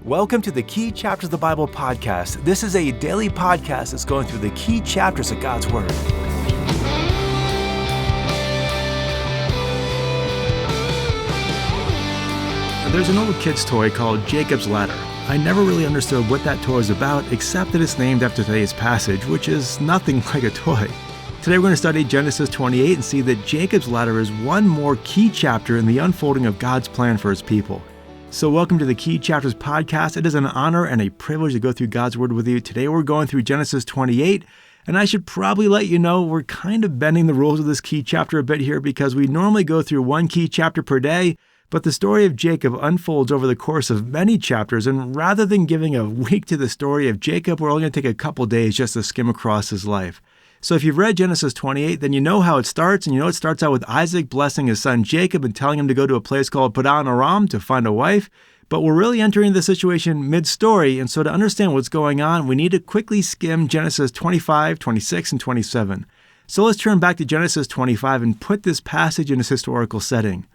Welcome to the Key Chapters of the Bible podcast. This is a daily podcast that's going through the key chapters of God's Word. There's an old kid's toy called Jacob's Ladder. I never really understood what that toy is about, except that it's named after today's passage, which is nothing like a toy. Today we're going to study Genesis 28 and see that Jacob's Ladder is one more key chapter in the unfolding of God's plan for His people. So welcome to the Key Chapters podcast. It is an honor and a privilege to go through God's Word with you. Today we're going through Genesis 28, and I should probably let you know we're kind of bending the rules of this key chapter a bit here because we normally go through one key chapter per day, but the story of Jacob unfolds over the course of many chapters, and rather than giving a week to the story of Jacob, we're only going to take a couple days just to skim across his life. So if you've read Genesis 28, then you know how it starts, and you know it starts out with Isaac blessing his son Jacob and telling him to go to a place called Padan Aram to find a wife. But we're really entering the situation mid-story, and so to understand what's going on, we need to quickly skim Genesis 25, 26, and 27. So let's turn back to Genesis 25 and put this passage in its historical setting.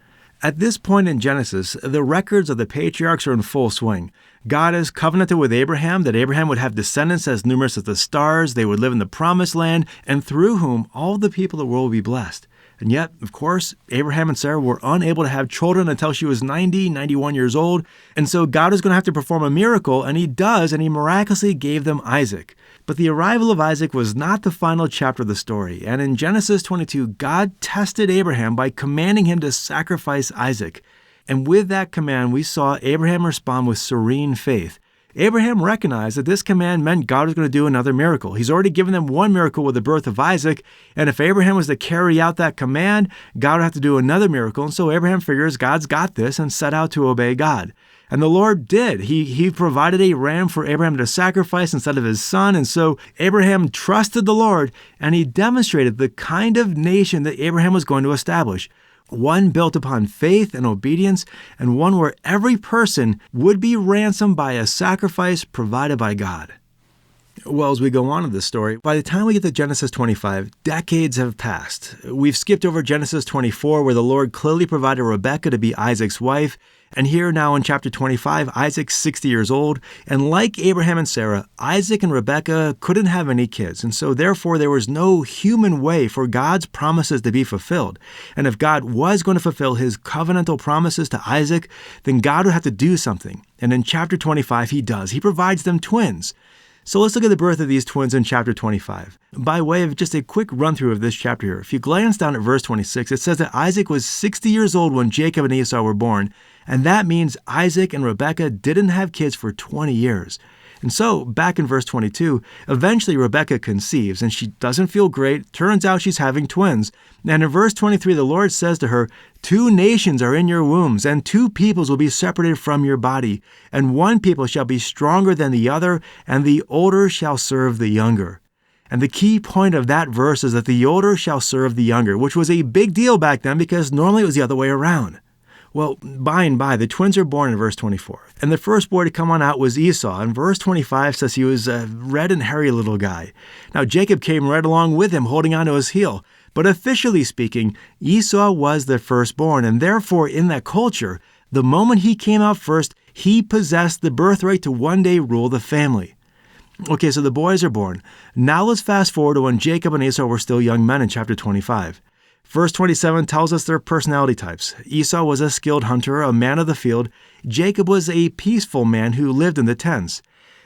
At this point in Genesis, the records of the patriarchs are in full swing. God has covenanted with Abraham that Abraham would have descendants as numerous as the stars, they would live in the promised land, and through whom all the people of the world will be blessed. And yet, of course, Abraham and Sarah were unable to have children until she was 91 years old. And so God is going to have to perform a miracle, and He does, and He miraculously gave them Isaac. But the arrival of Isaac was not the final chapter of the story. And in Genesis 22, God tested Abraham by commanding him to sacrifice Isaac. And with that command, we saw Abraham respond with serene faith. Abraham recognized that this command meant God was going to do another miracle. He's already given them one miracle with the birth of Isaac, and if Abraham was to carry out that command, God would have to do another miracle. And so Abraham figures God's got this and set out to obey God. And the Lord did. He provided a ram for Abraham to sacrifice instead of his son. And so Abraham trusted the Lord, and he demonstrated the kind of nation that Abraham was going to establish. One built upon faith and obedience, and one where every person would be ransomed by a sacrifice provided by God. Well, as we go on in this story, by the time we get to Genesis 25, decades have passed. We've skipped over Genesis 24, where the Lord clearly provided Rebekah to be Isaac's wife. And here now in chapter 25, Isaac's 60 years old. And like Abraham and Sarah, Isaac and Rebekah couldn't have any kids. And so therefore, there was no human way for God's promises to be fulfilled. And if God was going to fulfill His covenantal promises to Isaac, then God would have to do something. And in chapter 25, He does. He provides them twins. So let's look at the birth of these twins in chapter 25. By way of just a quick run-through of this chapter here, if you glance down at verse 26, it says that Isaac was 60 years old when Jacob and Esau were born, and that means Isaac and Rebekah didn't have kids for 20 years. And so, back in verse 22, eventually Rebekah conceives, and she doesn't feel great. Turns out she's having twins. And in verse 23, the Lord says to her, "Two nations are in your wombs, and two peoples will be separated from your body. And one people shall be stronger than the other, and the older shall serve the younger." And the key point of that verse is that the older shall serve the younger, which was a big deal back then because normally it was the other way around. Well, by and by, the twins are born in verse 24. And the first boy to come on out was Esau. And verse 25 says he was a red and hairy little guy. Now, Jacob came right along with him, holding onto his heel. But officially speaking, Esau was the firstborn. And therefore, in that culture, the moment he came out first, he possessed the birthright to one day rule the family. Okay, so the boys are born. Now let's fast forward to when Jacob and Esau were still young men in chapter 25. Verse 27 tells us their personality types. Esau was a skilled hunter, a man of the field. Jacob was a peaceful man who lived in the tents.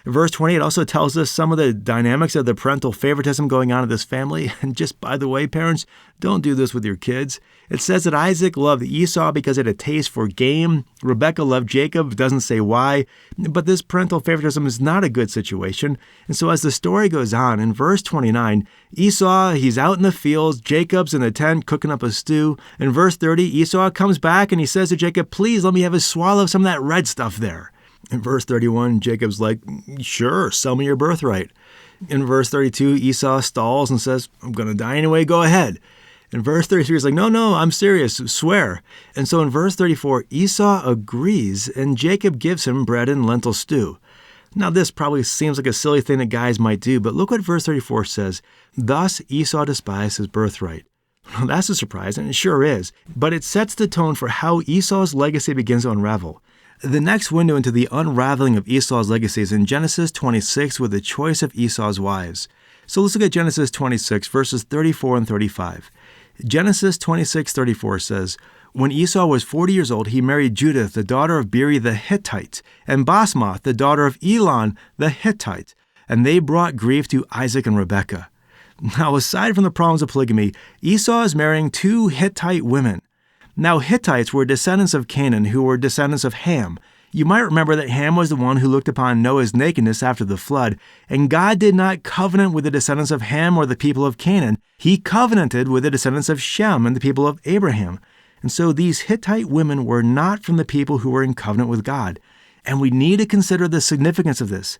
Verse 28 also tells us some of the dynamics of the parental favoritism going on in this family. And just by the way, parents, don't do this with your kids. It says that Isaac loved Esau because it had a taste for game. Rebekah loved Jacob, doesn't say why. But this parental favoritism is not a good situation. And so as the story goes on, in verse 29, Esau, he's out in the fields. Jacob's in the tent cooking up a stew. In verse 30, Esau comes back and he says to Jacob, "Please let me have a swallow of some of that red stuff there." In verse 31, Jacob's like, "Sure, sell me your birthright." In verse 32, Esau stalls and says, "I'm going to die anyway, go ahead." In verse 33, he's like, no, I'm serious, swear. And so in verse 34, Esau agrees, and Jacob gives him bread and lentil stew. Now this probably seems like a silly thing that guys might do, but look what verse 34 says. "Thus Esau despised his birthright." Well, that's a surprise, and it sure is. But it sets the tone for how Esau's legacy begins to unravel. The next window into the unraveling of Esau's legacy is in Genesis 26 with the choice of Esau's wives. So let's look at Genesis 26, verses 34 and 35. Genesis 26:34 says, "When Esau was 40 years old, he married Judith, the daughter of Beeri the Hittite, and Basmath, the daughter of Elon the Hittite, and they brought grief to Isaac and Rebekah." Now, aside from the problems of polygamy, Esau is marrying two Hittite women. Now, Hittites were descendants of Canaan, who were descendants of Ham. You might remember that Ham was the one who looked upon Noah's nakedness after the flood, and God did not covenant with the descendants of Ham or the people of Canaan. He covenanted with the descendants of Shem and the people of Abraham. And so these Hittite women were not from the people who were in covenant with God. And we need to consider the significance of this.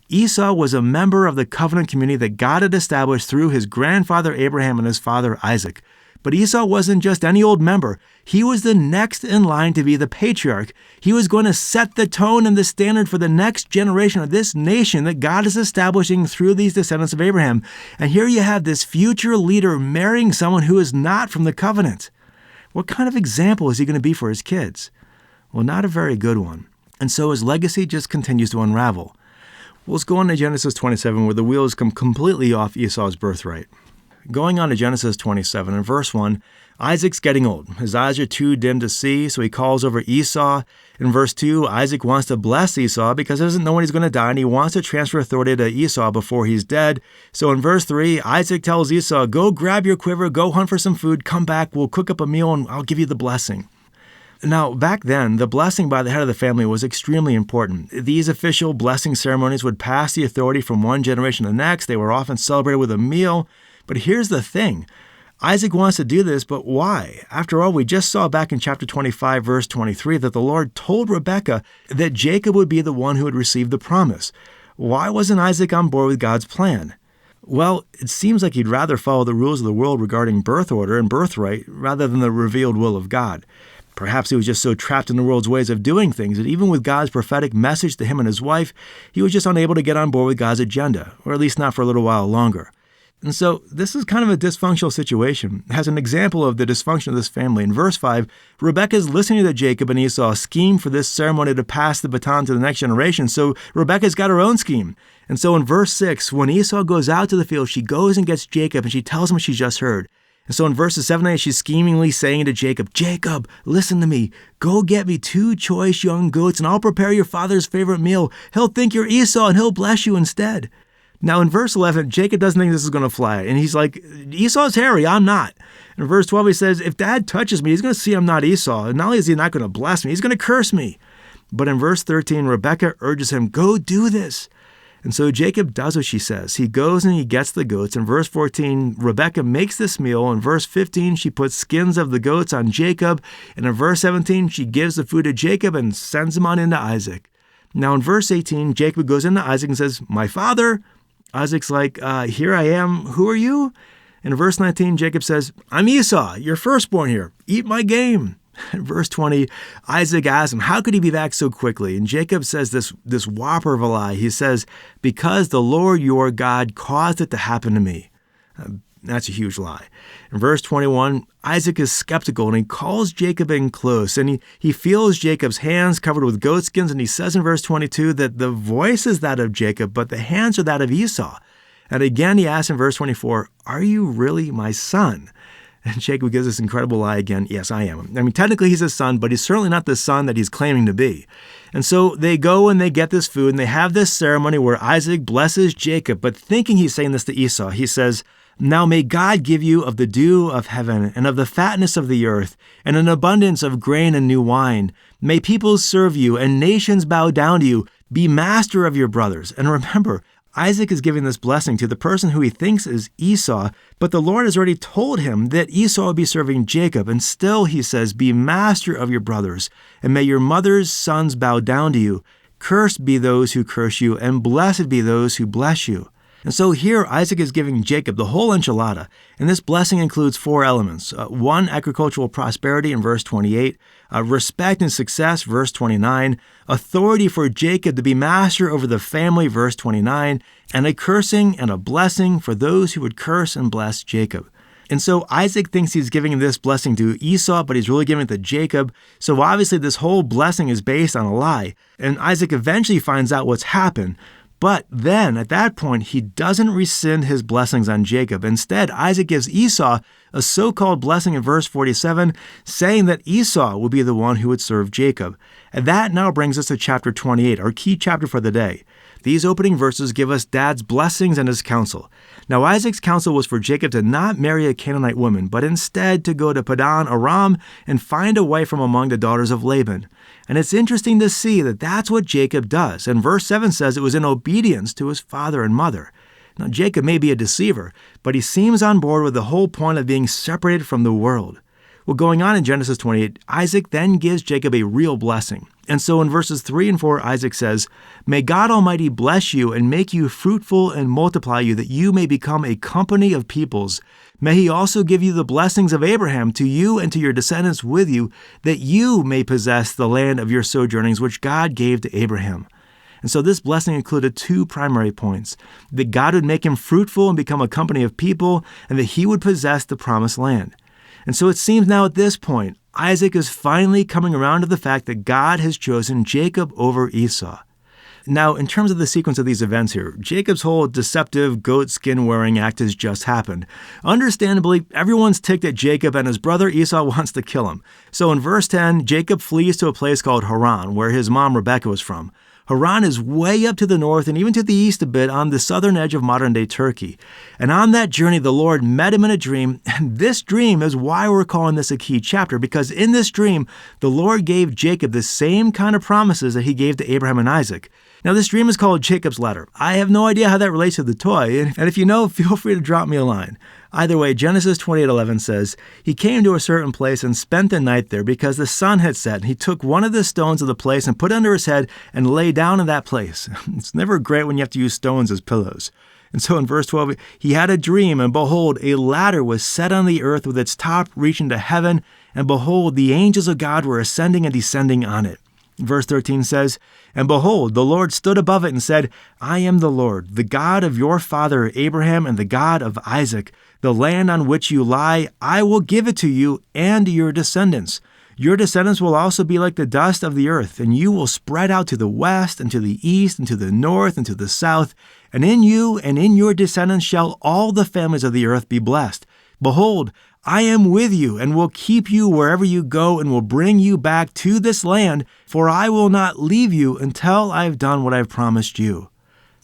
Esau was a member of the covenant community that God had established through his grandfather Abraham and his father Isaac. But Esau wasn't just any old member. He was the next in line to be the patriarch. He was going to set the tone and the standard for the next generation of this nation that God is establishing through these descendants of Abraham. And here you have this future leader marrying someone who is not from the covenant. What kind of example is he going to be for his kids? Well, not a very good one. And so his legacy just continues to unravel. Well, let's go on to Genesis 27, where the wheels come completely off Esau's birthright. Going on to Genesis 27, in verse 1, Isaac's getting old. His eyes are too dim to see, so he calls over Esau. In verse 2, Isaac wants to bless Esau because he doesn't know when he's going to die, and he wants to transfer authority to Esau before he's dead. So in verse 3, Isaac tells Esau, "Go grab your quiver, go hunt for some food, come back, we'll cook up a meal, and I'll give you the blessing." Now, back then, the blessing by the head of the family was extremely important. These official blessing ceremonies would pass the authority from one generation to the next. They were often celebrated with a meal. But here's the thing. Isaac wants to do this, but why? After all, we just saw back in chapter 25, verse 23, that the Lord told Rebekah that Jacob would be the one who would receive the promise. Why wasn't Isaac on board with God's plan? Well, it seems like he'd rather follow the rules of the world regarding birth order and birthright rather than the revealed will of God. Perhaps he was just so trapped in the world's ways of doing things that even with God's prophetic message to him and his wife, he was just unable to get on board with God's agenda, or at least not for a little while longer. And so this is kind of a dysfunctional situation. As an example of the dysfunction of this family, in verse 5, Rebekah is listening to Jacob and Esau scheme for this ceremony to pass the baton to the next generation. So Rebekah's got her own scheme. And so in verse 6, when Esau goes out to the field, she goes and gets Jacob and she tells him what she just heard. And so in verses 7 and 8, she's schemingly saying to Jacob, "Jacob, listen to me. Go get me 2 choice young goats and I'll prepare your father's favorite meal. He'll think you're Esau and he'll bless you instead." Now, in verse 11, Jacob doesn't think this is going to fly. And he's like, "Esau's hairy, I'm not." In verse 12, he says, "If Dad touches me, he's going to see I'm not Esau. And not only is he not going to bless me, he's going to curse me." But in verse 13, Rebekah urges him, "Go do this." And so Jacob does what she says. He goes and he gets the goats. In verse 14, Rebekah makes this meal. In verse 15, she puts skins of the goats on Jacob. And in verse 17, she gives the food to Jacob and sends him on into Isaac. Now, in verse 18, Jacob goes into Isaac and says, "My father." Isaac's like, "Here I am. Who are you?" In verse 19, Jacob says, "I'm Esau, your firstborn here. Eat my game." In verse 20, Isaac asks him, how could he be back so quickly? And Jacob says this whopper of a lie. He says, "Because the Lord your God caused it to happen to me." That's a huge lie. In verse 21, Isaac is skeptical and he calls Jacob in close and he feels Jacob's hands covered with goat skins, and he says in verse 22 that the voice is that of Jacob, but the hands are that of Esau. And again he asks in verse 24, "Are you really my son?" And Jacob gives this incredible lie again. "Yes, I am." I mean, technically he's his son, but he's certainly not the son that he's claiming to be. And so they go and they get this food and they have this ceremony where Isaac blesses Jacob, but thinking he's saying this to Esau, he says, "Now may God give you of the dew of heaven and of the fatness of the earth and an abundance of grain and new wine. May peoples serve you and nations bow down to you. Be master of your brothers." And remember, Isaac is giving this blessing to the person who he thinks is Esau, but the Lord has already told him that Esau will be serving Jacob. And still he says, "Be master of your brothers, and may your mother's sons bow down to you. Cursed be those who curse you, and blessed be those who bless you." And so here Isaac is giving Jacob the whole enchilada, and this blessing includes 4 elements. 1, agricultural prosperity in verse 28, respect and success, verse 29, authority for Jacob to be master over the family, verse 29, and a cursing and a blessing for those who would curse and bless Jacob. And so Isaac thinks he's giving this blessing to Esau, but he's really giving it to Jacob. So obviously this whole blessing is based on a lie. And Isaac eventually finds out what's happened. But then at that point, he doesn't rescind his blessings on Jacob. Instead, Isaac gives Esau a so-called blessing in verse 47, saying that Esau would be the one who would serve Jacob. And that now brings us to chapter 28, our key chapter for the day. These opening verses give us Dad's blessings and his counsel. Now, Isaac's counsel was for Jacob to not marry a Canaanite woman, but instead to go to Padan Aram and find a wife from among the daughters of Laban. And it's interesting to see that that's what Jacob does. And verse 7 says it was in obedience to his father and mother. Now, Jacob may be a deceiver, but he seems on board with the whole point of being separated from the world. Well, going on in Genesis 28, Isaac then gives Jacob a real blessing. And so in verses 3 and 4, Isaac says, "May God Almighty bless you and make you fruitful and multiply you, that you may become a company of peoples. May he also give you the blessings of Abraham to you and to your descendants with you, that you may possess the land of your sojournings, which God gave to Abraham." And so this blessing included two primary points: that God would make him fruitful and become a company of people, and that he would possess the promised land. And so it seems now at this point, Isaac is finally coming around to the fact that God has chosen Jacob over Esau. Now, in terms of the sequence of these events here, Jacob's whole deceptive goat skin wearing act has just happened. Understandably, everyone's ticked at Jacob and his brother Esau wants to kill him. So in verse 10, Jacob flees to a place called Haran, where his mom Rebekah was from. Haran is way up to the north and even to the east a bit on the southern edge of modern-day Turkey. And on that journey, the Lord met him in a dream, and this dream is why we're calling this a key chapter, because in this dream, the Lord gave Jacob the same kind of promises that he gave to Abraham and Isaac. Now, this dream is called Jacob's Ladder. I have no idea how that relates to the toy, and if you know, feel free to drop me a line. Either way, Genesis 28:11 says, "He came to a certain place and spent the night there because the sun had set. And he took one of the stones of the place and put it under his head and lay down in that place." It's never great when you have to use stones as pillows. And so in verse 12, "He had a dream, and behold, a ladder was set on the earth with its top reaching to heaven, and behold, the angels of God were ascending and descending on it." Verse 13 says, "And behold, the Lord stood above it and said, I am the Lord, the God of your father Abraham and the God of Isaac. The land on which you lie, I will give it to you and your descendants. Your descendants will also be like the dust of the earth, and you will spread out to the west and to the east and to the north and to the south. And in you and in your descendants shall all the families of the earth be blessed. Behold, I am with you and will keep you wherever you go and will bring you back to this land, for I will not leave you until I have done what I have promised you."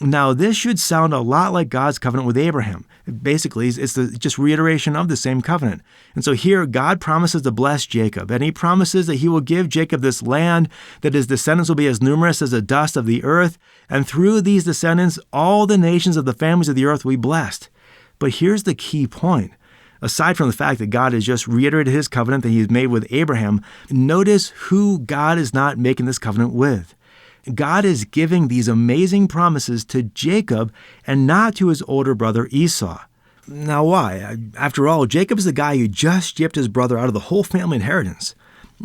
Now, this should sound a lot like God's covenant with Abraham. Basically, it's just reiteration of the same covenant. And so here, God promises to bless Jacob, and he promises that he will give Jacob this land, that his descendants will be as numerous as the dust of the earth, and through these descendants, all the nations of the families of the earth will be blessed. But here's the key point. Aside from the fact that God has just reiterated his covenant that he's made with Abraham, notice who God is not making this covenant with. God is giving these amazing promises to Jacob and not to his older brother Esau. Now why? After all, Jacob is the guy who just gypped his brother out of the whole family inheritance.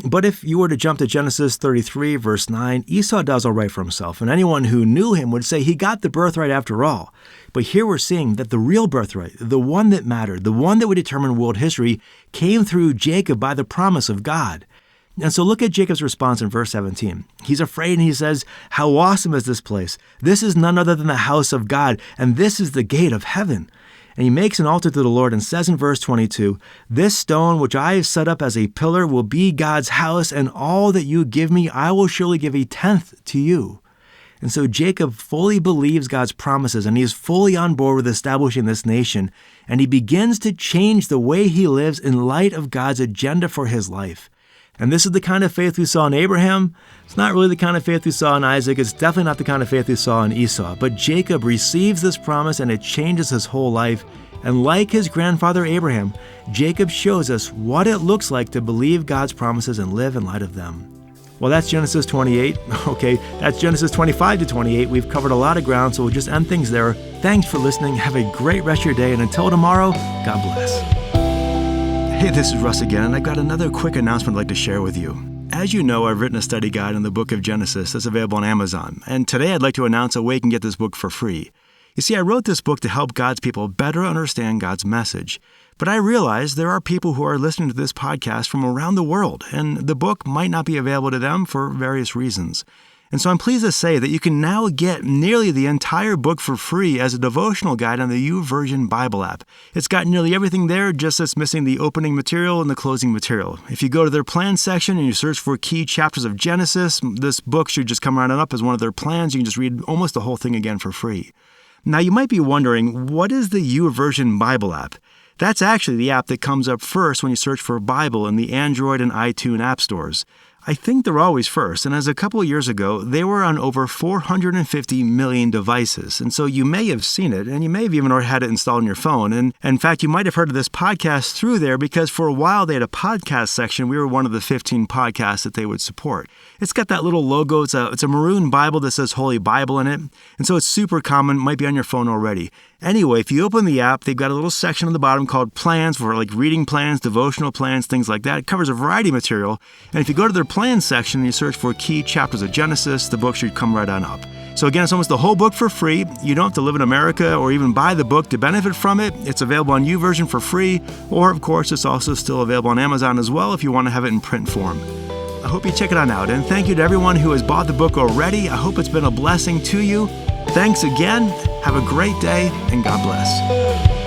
But if you were to jump to Genesis 33, verse 9, Esau does all right for himself, and anyone who knew him would say he got the birthright after all. But here we're seeing that the real birthright, the one that mattered, the one that would determine world history, came through Jacob by the promise of God. And so look at Jacob's response in verse 17. He's afraid and he says, "How awesome is this place? This is none other than the house of God, and this is the gate of heaven." And he makes an altar to the Lord and says in verse 22, "This stone which I have set up as a pillar will be God's house, and all that you give me, I will surely give a tenth to you." And so Jacob fully believes God's promises, and he is fully on board with establishing this nation, and he begins to change the way he lives in light of God's agenda for his life. And this is the kind of faith we saw in Abraham. It's not really the kind of faith we saw in Isaac. It's definitely not the kind of faith we saw in Esau. But Jacob receives this promise and it changes his whole life. And like his grandfather Abraham, Jacob shows us what it looks like to believe God's promises and live in light of them. Well, that's Genesis 28. Okay, that's Genesis 25 to 28. We've covered a lot of ground, so we'll just end things there. Thanks for listening. Have a great rest of your day. And until tomorrow, God bless. Hey, this is Russ again, and I've got another quick announcement I'd like to share with you. As you know, I've written a study guide on the book of Genesis that's available on Amazon, and today I'd like to announce a way you can get this book for free. You see, I wrote this book to help God's people better understand God's message. But I realize there are people who are listening to this podcast from around the world, and the book might not be available to them for various reasons. And so I'm pleased to say that you can now get nearly the entire book for free as a devotional guide on the YouVersion Bible app. It's got nearly everything there, just it's missing the opening material and the closing material. If you go to their plans section and you search for key chapters of Genesis, this book should just come right on up as one of their plans. You can just read almost the whole thing again for free. Now you might be wondering, what is the YouVersion Bible app? That's actually the app that comes up first when you search for Bible in the Android and iTunes app stores. I think they're always first, and as a couple of years ago, they were on over 450 million devices, and so you may have seen it, and you may have even already had it installed on your phone, and in fact, you might have heard of this podcast through there because for a while they had a podcast section. We were one of the 15 podcasts that they would support. It's got that little logo. It's a maroon Bible that says Holy Bible in it, and so it's super common, might be on your phone already. Anyway, if you open the app, they've got a little section on the bottom called Plans for like reading plans, devotional plans, things like that. It covers a variety of material. And if you go to their plans section and you search for key chapters of Genesis, the book should come right on up. So again, it's almost the whole book for free. You don't have to live in America or even buy the book to benefit from it. It's available on YouVersion for free, or of course, it's also still available on Amazon as well if you want to have it in print form. I hope you check it on out, and thank you to everyone who has bought the book already. I hope it's been a blessing to you. Thanks again. Have a great day, and God bless.